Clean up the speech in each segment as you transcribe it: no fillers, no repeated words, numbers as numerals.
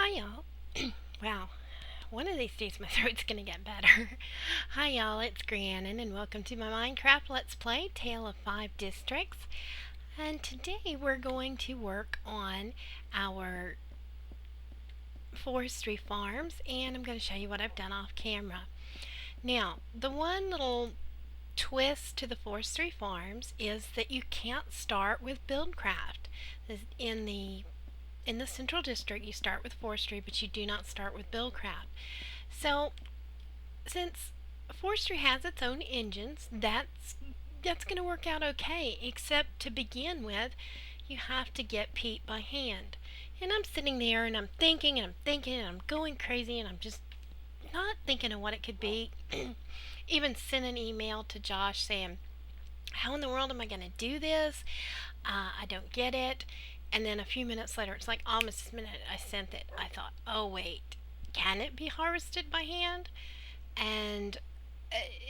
Hi, y'all. Wow, one of these days my throat's gonna get better. Hi, y'all, it's Rhiannon, and welcome to my Minecraft Let's Play Tale of Five Districts. And today we're going to work on our forestry farms, and I'm going to show you what I've done off camera. Now, the one little twist to the forestry farms is that you can't start with Buildcraft. In the central district, you start with forestry, but you do not start with Buildcraft. So, since forestry has its own engines, that's going to work out okay. Except to begin with, you have to get peat by hand. And I'm sitting there and I'm thinking and I'm thinking and I'm going crazy and I'm just not thinking of what it could be. Even sent an email to Josh saying, "How in the world am I going to do this? I don't get it." And then a few minutes later, it's like almost the minute I sent it, I thought, oh wait, can it be harvested by hand? And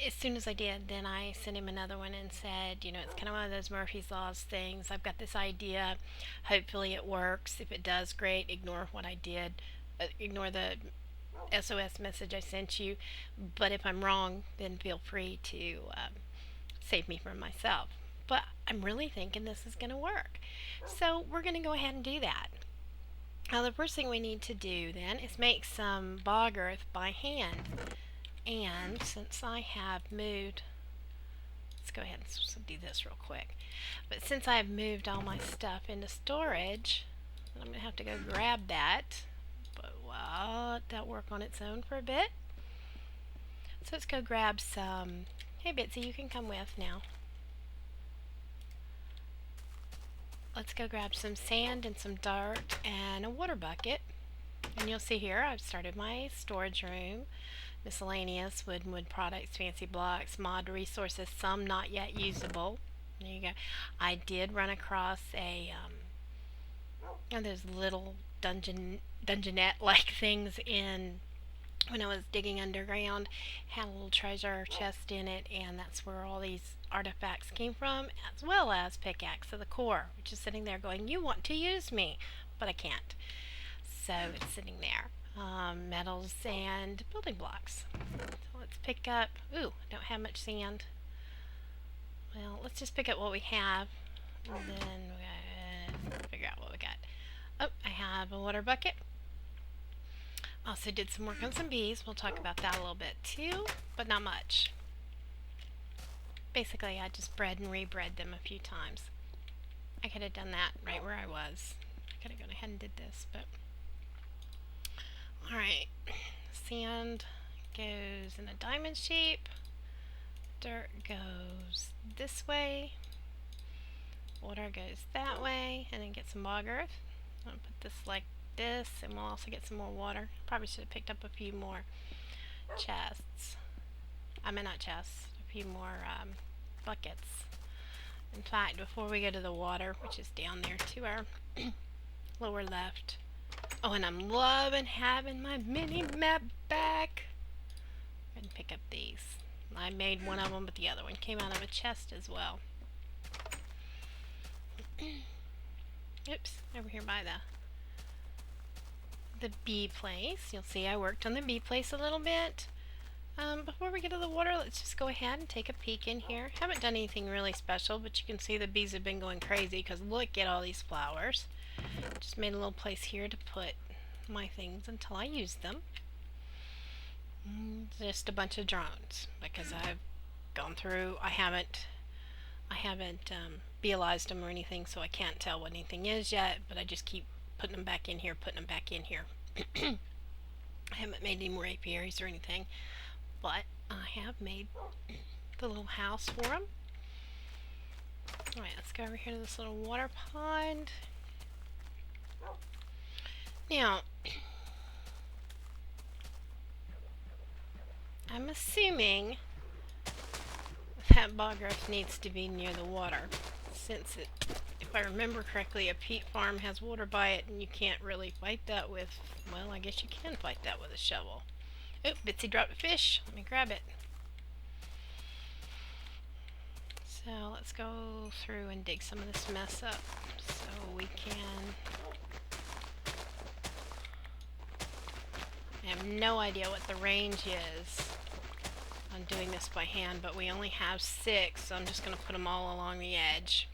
as soon as I did, then I sent him another one and said, it's kind of one of those Murphy's Laws things. I've got this idea. Hopefully it works. If it does, great. Ignore what I did. Ignore the SOS message I sent you. But if I'm wrong, then feel free to save me from myself. But I'm really thinking this is going to work. So we're going to go ahead and do that. Now the first thing we need to do then is make some bog earth by hand. And since I have moved, let's go ahead and do this real quick. But since I've moved all my stuff into storage, I'm going to have to go grab that. But well, let that work on its own for a bit. So let's go grab some. Hey Bitsy, you can come with now. Let's go grab some sand and some dirt and a water bucket. And you'll see here I've started my storage room. Miscellaneous wood products, fancy blocks, mod resources, some not yet usable. There you go. I did run across those little dungeonette like things when I was digging underground. Had a little treasure chest in it, and that's where all these artifacts came from, as well as Pickaxe of the Core, which is sitting there going, "You want to use me," but I can't. So it's sitting there. Metals and building blocks. So let's pick up, I don't have much sand. Well, let's just pick up what we have, and then we'll figure out what we got. Oh, I have a water bucket. Also did some work on some bees. We'll talk about that a little bit too, but not much. Basically, I just bred and rebred them a few times. I could have done that right where I was. I could have gone ahead and did this, but alright, sand goes in a diamond shape, dirt goes this way, water goes that way, and then get some bog earth. I'll put this like this, and we'll also get some more water. Probably should have picked up a few more chests. Not chests, a few more buckets. In fact, before we go to the water, which is down there to our lower left. Oh, and I'm loving having my mini map back. Go ahead and pick up these. I made one of them, but the other one came out of a chest as well. Oops, over here by the bee place. You'll see I worked on the bee place a little bit. Before we get to the water, let's just go ahead and take a peek in here. Haven't done anything really special, but you can see the bees have been going crazy because look at all these flowers. Just made a little place here to put my things until I use them. Just a bunch of drones because I've gone through. I haven't realized them or anything, so I can't tell what anything is yet. But I just keep putting them back in here, I haven't made any more apiaries or anything, but I have made the little house for them. Alright, let's go over here to this little water pond. Now, I'm assuming that bog earth needs to be near the water, since if I remember correctly, a peat farm has water by it, and you can't really fight that with, well, I guess you can fight that with a shovel. Oh, Bitsy dropped a fish. Let me grab it. So let's go through and dig some of this mess up so we can have no idea what the range is on doing this by hand, but we only have 6, so I'm just going to put them all along the edge.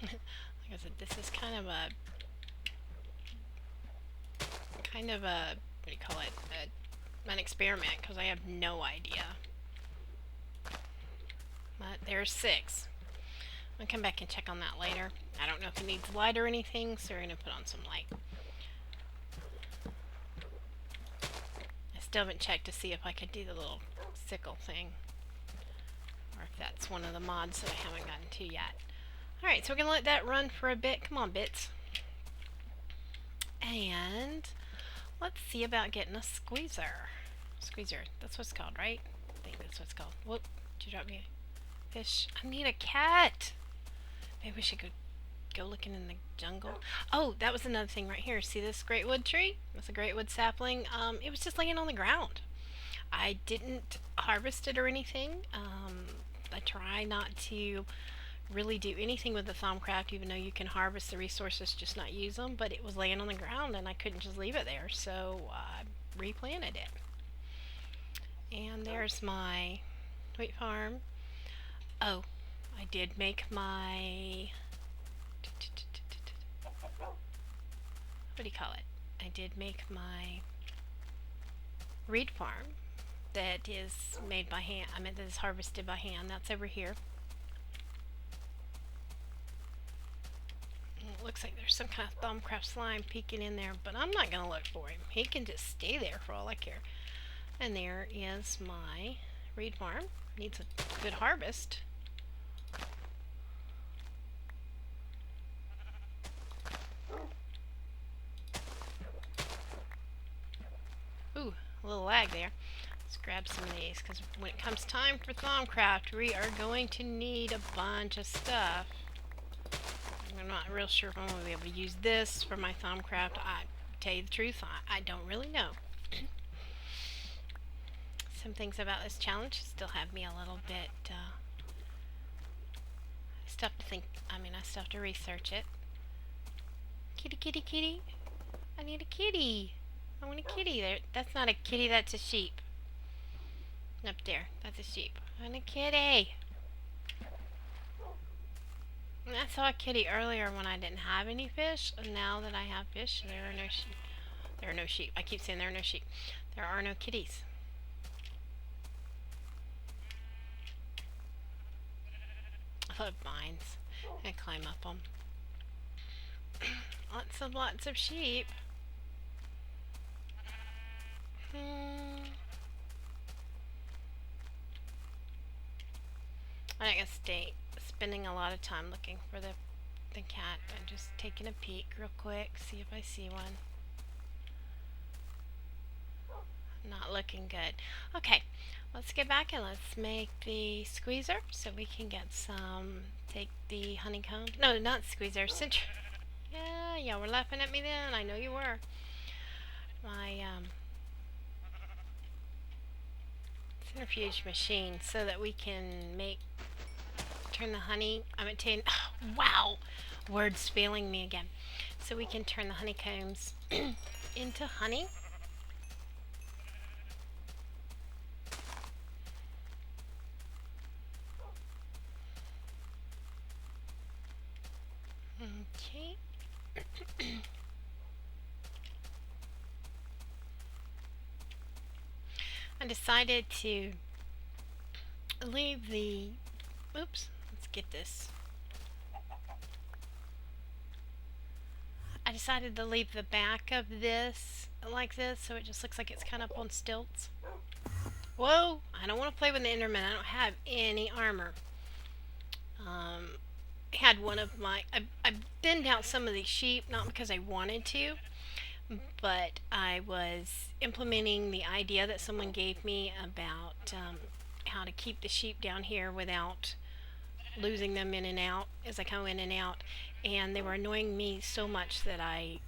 Like I said, this is kind of a what do you call it, an experiment, because I have no idea. But there's 6. I'll come back and check on that later. I don't know if it needs light or anything, so we're going to put on some light. I still haven't checked to see if I could do the little sickle thing, or if that's one of the mods that I haven't gotten to yet. Alright, so we're going to let that run for a bit. Come on, bits. And let's see about getting a squeezer. Squeezer, that's what it's called, right? I think that's what it's called. Whoop, did you drop me a fish? I need a cat! Maybe we should go looking in the jungle. Oh, that was another thing right here. See this great wood tree? That's a great wood sapling. It was just laying on the ground. I didn't harvest it or anything. I try not to really do anything with the Thaumcraft, even though you can harvest the resources, just not use them. But it was laying on the ground and I couldn't just leave it there, so I replanted it. And there's my wheat farm. Oh, I did make my, what do you call it? I did make my reed farm that is made by hand. I mean, that is harvested by hand. That's over here. It looks like there's some kind of Thaumcraft slime peeking in there, but I'm not going to look for him. He can just stay there for all I care. And there is my reed farm. Needs a good harvest. Ooh, a little lag there. Let's grab some of these, because when it comes time for Thaumcraft, we are going to need a bunch of stuff. I'm not real sure if I'm going to be able to use this for my Thaumcraft. I tell you the truth, I don't really know. Some things about this challenge still have me a little bit, I still have to think, I still have to research it. Kitty, kitty, kitty. I need a kitty. I want a kitty there. That's not a kitty, that's a sheep. Up there, that's a sheep. I want a kitty. And I saw a kitty earlier when I didn't have any fish, and now that I have fish, there are no sheep. There are no sheep. I keep saying there are no sheep. There are no kitties. I love vines. I climb up them. Lots of sheep. I'm not gonna stay spending a lot of time looking for the cat. I'm just taking a peek real quick, see if I see one. Not looking good. Okay, let's get back and let's make the squeezer so we can get some. Take the honeycomb. No, not squeezer. Yeah, we're laughing at me then. I know you were. My centrifuge machine, so that we can turn the honey. Wow, words failing me again. So we can turn the honeycombs into honey. Okay. I decided to leave the, oops, let's get this. I decided to leave the back of this like this, so it just looks like it's kind of up on stilts. Whoa, I don't want to play with the Enderman. I don't have any armor. I had one of my, I thinned out some of these sheep, not because I wanted to, but I was implementing the idea that someone gave me about how to keep the sheep down here without losing them in and out as I come in and out, and they were annoying me so much that I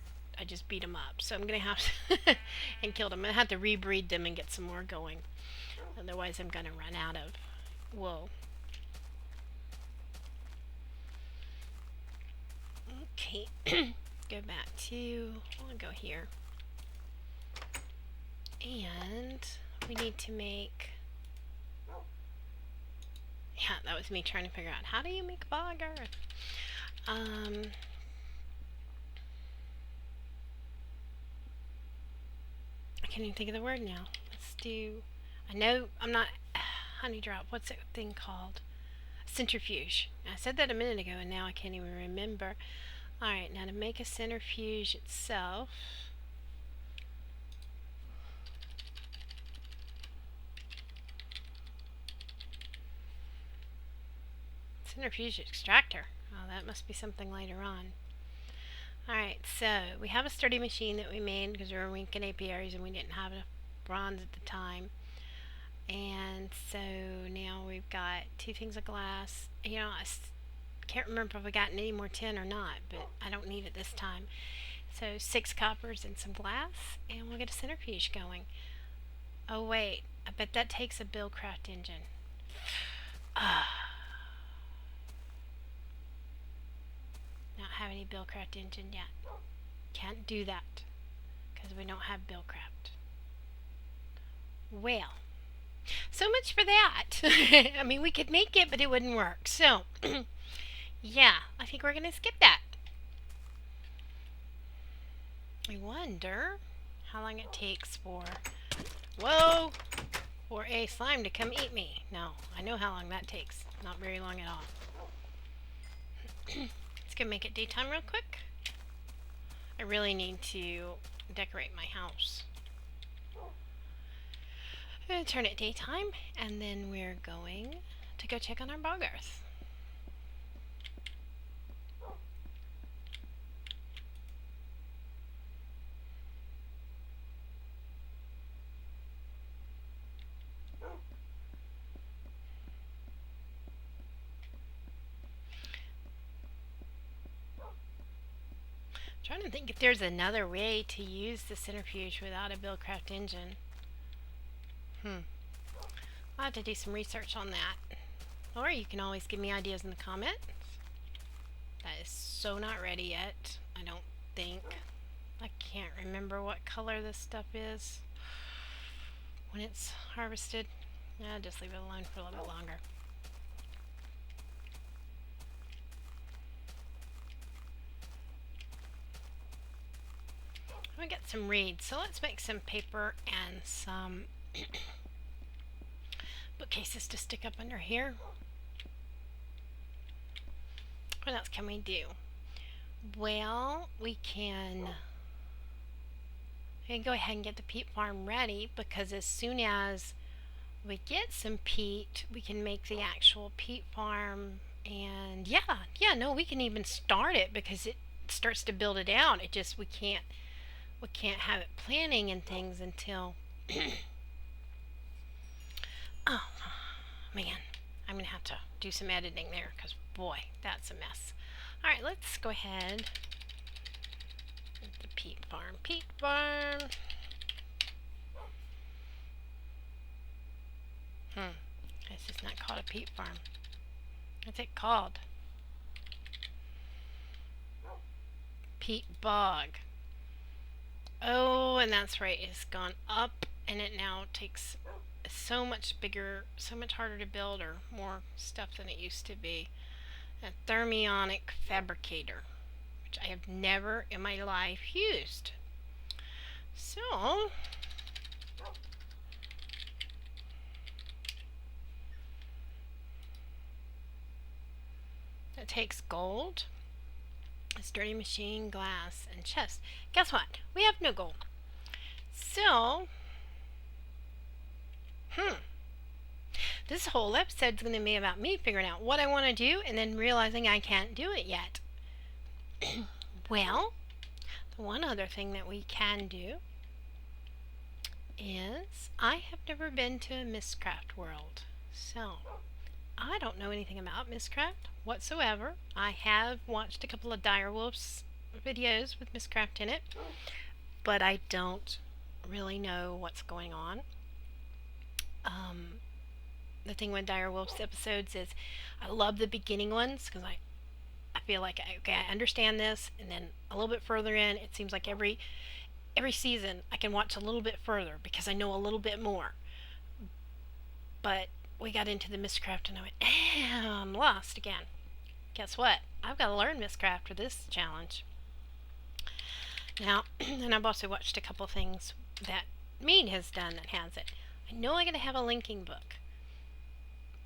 just beat them up. So I'm gonna have to and killed them. I'm gonna have to rebreed them and get some more going. Otherwise, I'm gonna run out of wool. Okay, go back to, I'll go here. And we need to make, yeah, that was me trying to figure out how do you make bog earth. I can't even think of the word now. Let's do, I know I'm not, honey drop, what's that thing called? Centrifuge. I said that a minute ago and now I can't even remember. Alright, now to make a centrifuge itself, centrifuge extractor. Oh, that must be something later on. Alright, so we have a sturdy machine that we made because we were making apiaries and we didn't have enough bronze at the time. And so now we've got 2 things of glass. You know, I can't remember if we got any more tin or not, but I don't need it this time. So 6 coppers and some glass, and we'll get a centrifuge going. Oh wait, I bet that takes a Mystcraft engine. Not have any Mystcraft engine yet. Can't do that because we don't have Mystcraft. Well, so much for that. I mean, we could make it, but it wouldn't work. So, yeah, I think we're going to skip that. I wonder how long it takes for, whoa, for a slime to come eat me. No, I know how long that takes. Not very long at all. Let's go make it daytime real quick. I really need to decorate my house. I'm going to turn it daytime, and then we're going to go check on our bog earth. I'm trying to think if there's another way to use the centrifuge without a Mystcraft engine. I'll have to do some research on that. Or you can always give me ideas in the comments. That is so not ready yet, I don't think. I can't remember what color this stuff is when it's harvested. I'll just leave it alone for a little bit longer. We got some reeds, so let's make some paper and some bookcases to stick up under here. What else can we do? Well, we can go ahead and get the peat farm ready, because as soon as we get some peat, we can make the actual peat farm. And no, we can even start it because it starts to build it out. It just we can't have it planning and things until oh man, I'm gonna have to do some editing there because boy, that's a mess. Alright, let's go ahead with the peat farm. This is not called a peat farm. What's it called? Peat bog. Oh, and that's right, it's gone up and it now takes so much bigger, so much harder to build, or more stuff than it used to be. A thermionic fabricator, which I have never in my life used. So it takes gold, a sturdy machine, glass, and chest. Guess what? We have no gold. So this whole episode's going to be about me figuring out what I want to do and then realizing I can't do it yet. Well, the one other thing that we can do is I have never been to a Mystcraft world. So I don't know anything about Mystcraft whatsoever. I have watched a couple of Direwolf's videos with Mystcraft in it, but I don't really know what's going on. The thing with Direwolf's episodes is I love the beginning ones because I feel like, okay, I understand this, and then a little bit further in, it seems like every season I can watch a little bit further because I know a little bit more. But we got into the Mystcraft and I went, I'm lost again. Guess what? I've got to learn Mystcraft for this challenge. Now, and I've also watched a couple things that Mead has done that has it. I know I'm going to have a linking book.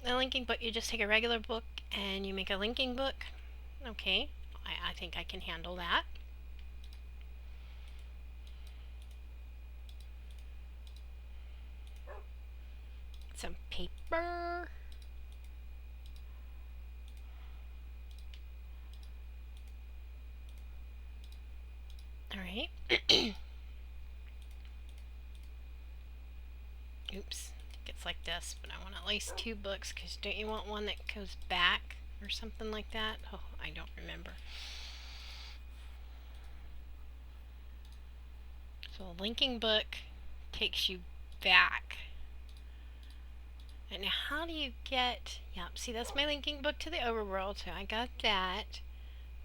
A linking book, you just take a regular book and you make a linking book. Okay, I think I can handle that. Some paper. Alright. Oops. It's like this, but I want at least 2 books, because don't you want one that goes back or something like that? Oh, I don't remember. So a linking book takes you back. And now how do you get... Yep, see, that's my linking book to the overworld, so I got that.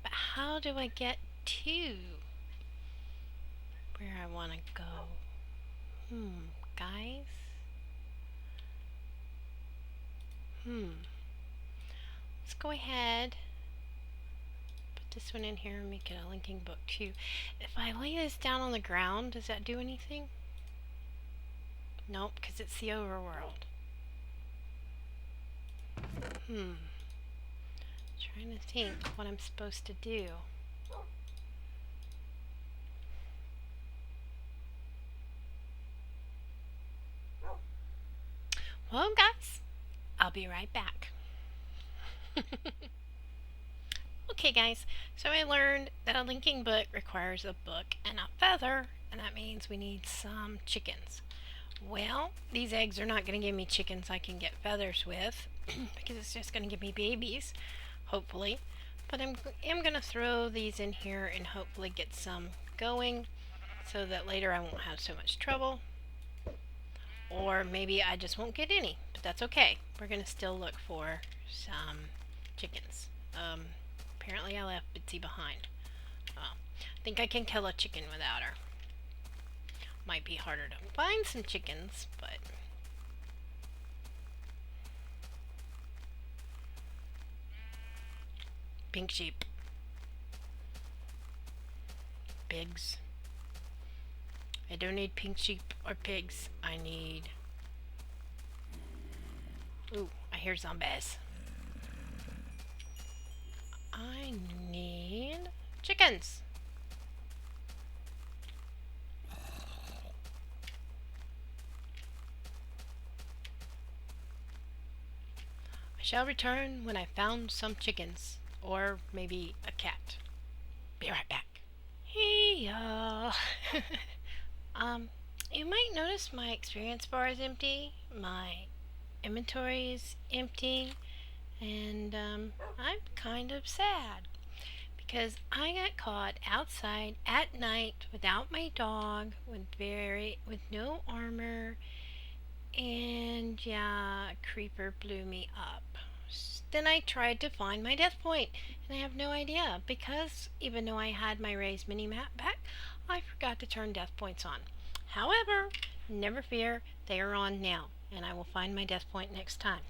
But how do I get to where I want to go? Guys? Let's go ahead, put this one in here and make it a linking book too. If I lay this down on the ground, does that do anything? Nope, because it's the overworld. Trying to think what I'm supposed to do. Well, guys, I'll be right back. Okay, guys, so I learned that a linking book requires a book and a feather, and that means we need some chickens. Well, these eggs are not going to give me chickens I can get feathers with, because it's just going to give me babies, hopefully. But I'm going to throw these in here and hopefully get some going, so that later I won't have so much trouble. Or maybe I just won't get any, but that's okay. We're going to still look for some chickens. Apparently I left Bitsy behind. I think I can kill a chicken without her. Might be harder to find some chickens, but... Pink sheep. Pigs. I don't need pink sheep or pigs. I need... Ooh, I hear zombies. I need chickens. I shall return when I found some chickens, or maybe a cat. Be right back. Hey y'all. You might notice my experience bar is empty, my inventory is empty, and I'm kind of sad because I got caught outside at night without my dog, with no armor, and yeah, a creeper blew me up. Then I tried to find my death point, and I have no idea because even though I had my raised mini-map back, I forgot to turn death points on. However, never fear, they are on now, and I will find my death point next time.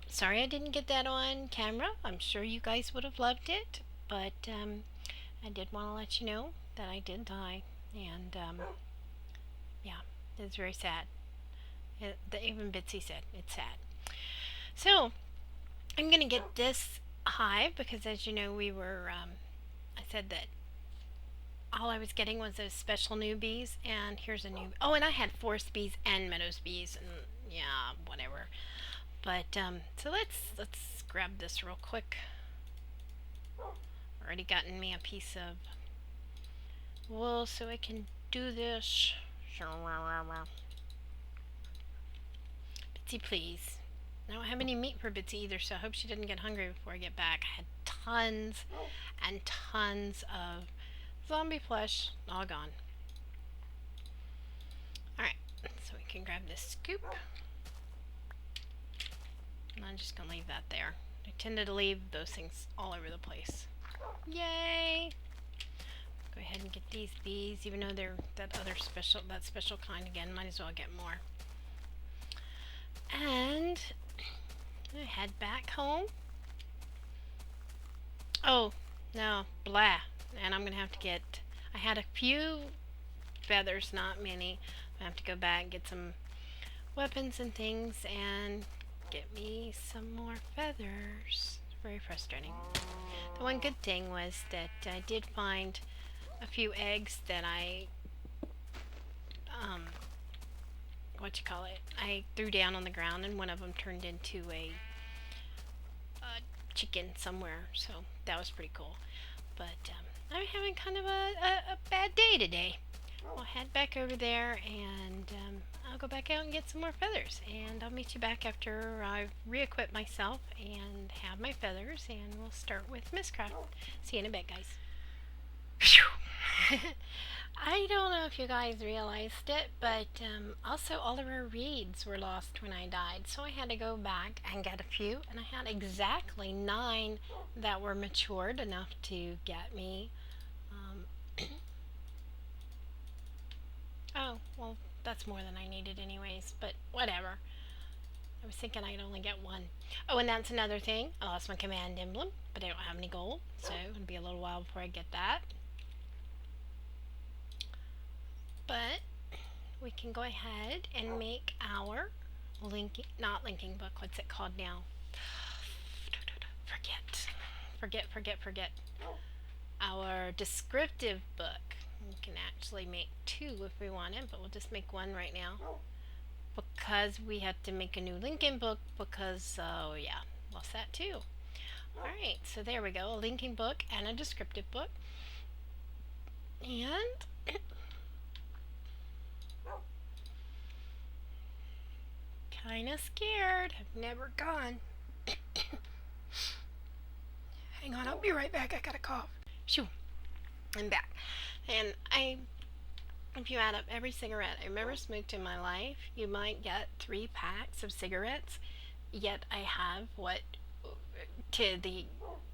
Sorry I didn't get that on camera. I'm sure you guys would have loved it, but I did want to let you know that I did die, and yeah, it's very sad. Even Bitsy said it's sad. So I'm gonna get this hive because, as you know, we were I said that all I was getting was those special newbies, and here's a new... Oh, and I had forest bees and meadows bees, and yeah, whatever. But so let's grab this real quick. Already gotten me a piece of wool so I can do this. Bitsy, please. I don't have any meat for Bitsy either, so I hope she didn't get hungry before I get back. I had tons and tons of zombie flesh, all gone. Alright, so can grab this scoop. And I'm just going to leave that there. I tended to leave those things all over the place. Yay! Go ahead and get these bees, even though they're that special kind again. Might as well get more. And I head back home. Oh, no, blah. And I'm gonna have to get, I had a few feathers, not many. I have to go back and get some weapons and things and get me some more feathers. It's very frustrating. The one good thing was that I did find a few eggs that I I threw down on the ground, and one of them turned into a chicken somewhere, so that was pretty cool. But I'm having kind of a bad day today. I'll head back over there and I'll go back out and get some more feathers, and I'll meet you back after I've re-equipped myself and have my feathers, and we'll start with Mystcraft. See you in a bit, guys. I don't know if you guys realized it, but also all of our reeds were lost when I died, so I had to go back and get a few, and I had exactly 9 that were matured enough to get me. Oh, well, that's more than I needed anyways, but whatever. I was thinking I'd only get 1. Oh, and that's another thing. I lost my command emblem, but I don't have any gold, so it'll be a little while before I get that. But we can go ahead and make our not linking book. What's it called now? Forget. Our descriptive book. We can actually make 2 if we want it, but we'll just make 1 right now because we have to make a new linking book because, oh yeah, lost that too. Alright, so there we go. A linking book and a descriptive book. And kinda scared. I've never gone. Hang on, I'll be right back. I got a cough. Shoo. I'm back. And if you add up every cigarette I've ever smoked in my life, you might get 3 packs of cigarettes. Yet I have what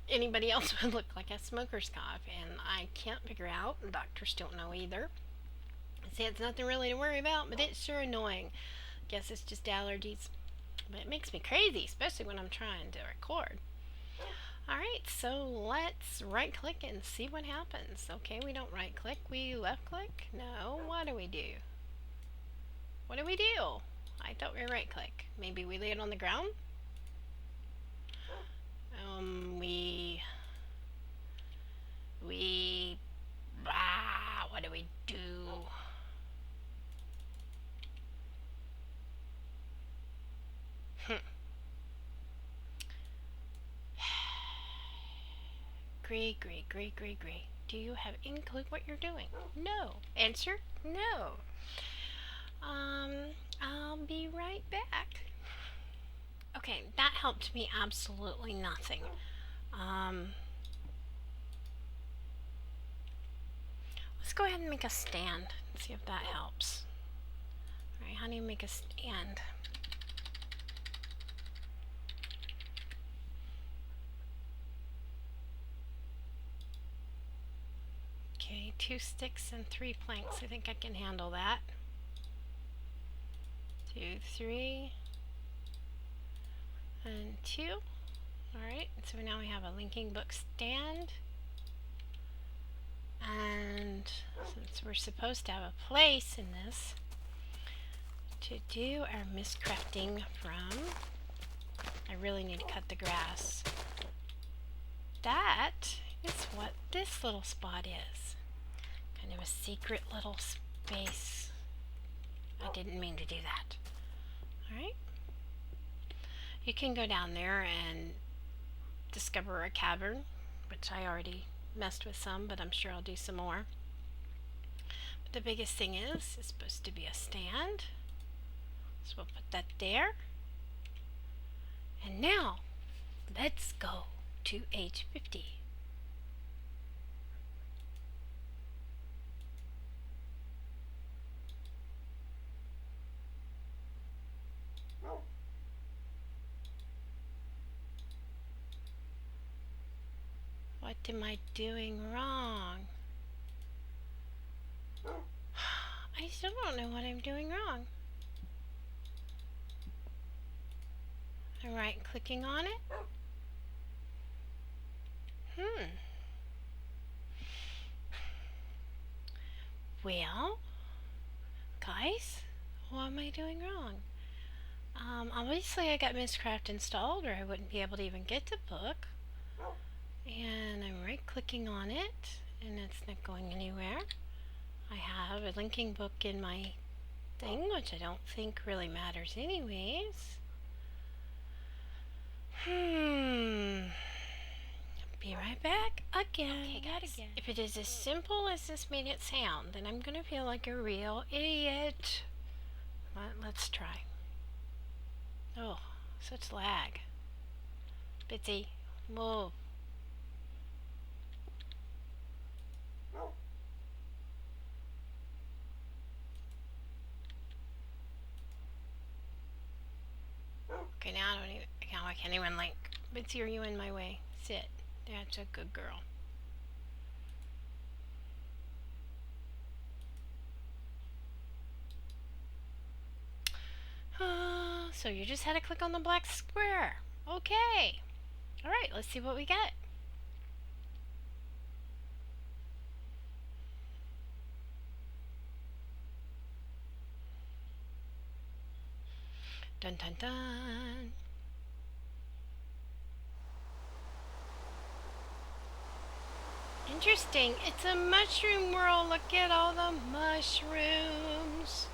anybody else would look like a smoker's cough, and I can't figure out. The doctors don't know either. See, it's nothing really to worry about, but it's sure annoying. Guess it's just allergies, but it makes me crazy, especially when I'm trying to record. Alright, so let's right click and see what happens. Okay, we don't right click, we left click. No, what do we do? What do we do? I thought we right click. Maybe we lay it on the ground? What do we do? Agree. Do you have any clue what you're doing? No. Answer? No. I'll be right back. Okay, that helped me absolutely nothing. Let's go ahead and make a stand and see if that helps. Alright, how do you make a stand? Okay, 2 sticks and 3 planks. I think I can handle that. 2, 3, and 2. Alright, so now we have a linking book stand. And since we're supposed to have a place in this to do our Mystcrafting from, I really need to cut the grass. That is what this little spot is. Kind of a secret little space. I didn't mean to do that. Alright. You can go down there and discover a cavern, which I already messed with some, but I'm sure I'll do some more. But the biggest thing is, it's supposed to be a stand. So we'll put that there. And now, let's go to age 50. What am I doing wrong? I still don't know what I'm doing wrong. I'm right-clicking on it. Well, guys, what am I doing wrong? Obviously I got Mystcraft installed or I wouldn't be able to even get the book. And I'm right-clicking on it and it's not going anywhere. I have a linking book in my thing, which I don't think really matters anyways. Be right back again. Okay, guys. If it is as simple as this made it sound, then I'm gonna feel like a real idiot. But let's try. Oh, such lag. Bitsy, move. Okay, now I can't even link. Bitsy, are you in my way? Sit. That's a good girl. So you just had to click on the black square. Okay. Alright, let's see what we get. Dun dun dun. Interesting. It's a mushroom world. Look at all the mushrooms.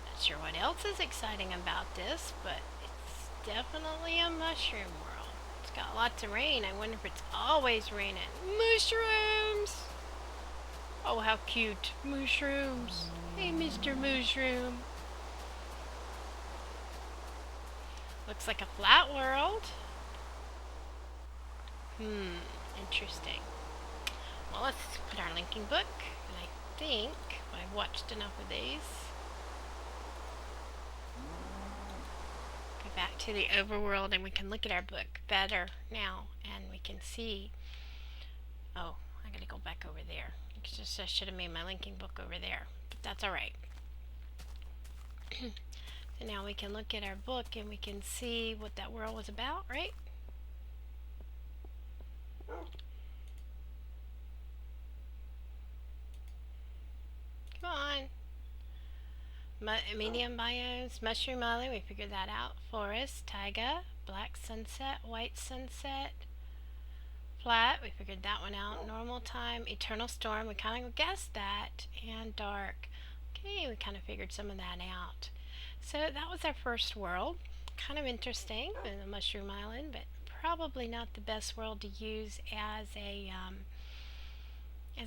Not sure what else is exciting about this, but it's definitely a mushroom world. It's got lots of rain. I wonder if it's always raining. Mushrooms! Oh, how cute. Mushrooms. Hey, Mr. Mushroom. Looks like a flat world. Interesting. Well, let's put our linking book. And I think I've watched enough of these. Go back to the overworld and we can look at our book better now. And we can see. Oh, I gotta go back over there. I should have made my linking book over there. But that's alright. So now we can look at our book and we can see what that world was about, right? Come on. Medium biomes, mushroom island, we figured that out. Forest, taiga, black sunset, white sunset, flat, we figured that one out. Normal time, eternal storm, we kind of guessed that, and dark. Okay, we kind of figured some of that out. So that was our first world. Kind of interesting, in the mushroom island, but probably not the best world to use as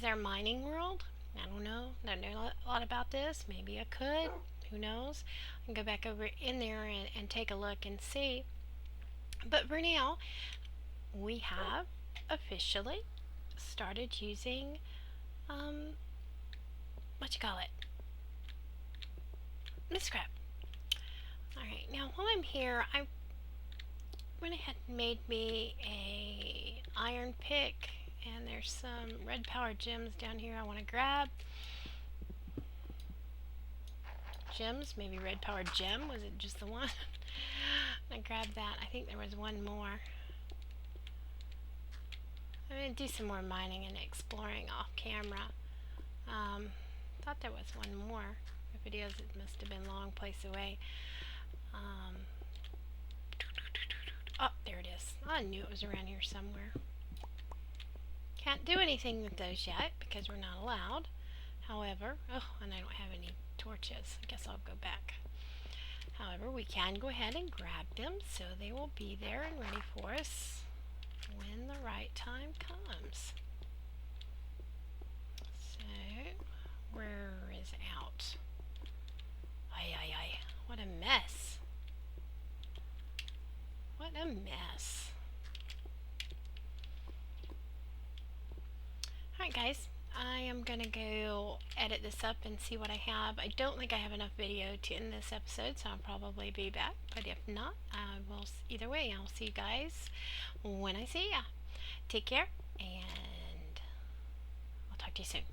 our mining world. I don't know. I don't know a lot about this. Maybe I could. Who knows? I can go back over in there and take a look and see. But for now, we have officially started using, Mystcraft. Alright, now while I'm here, I went ahead and made me a iron pick. And there's some red power gems down here I want to grab. Gems, maybe red powered gem. Was it just the one? I grabbed that. I think there was one more. I'm going to do some more mining and exploring off camera. Thought there was one more. If it is, it must have been a long place away. Oh, there it is. I knew it was around here somewhere. Can't do anything with those yet because we're not allowed. However, and I don't have any torches. I guess I'll go back. However, we can go ahead and grab them so they will be there and ready for us when the right time comes. So, where is out? Ay. What a mess. What a mess. Alright guys, I am going to go edit this up and see what I have. I don't think I have enough video to end this episode, so I'll probably be back. But if not, I will, either way, I'll see you guys when I see ya. Take care, and I'll talk to you soon.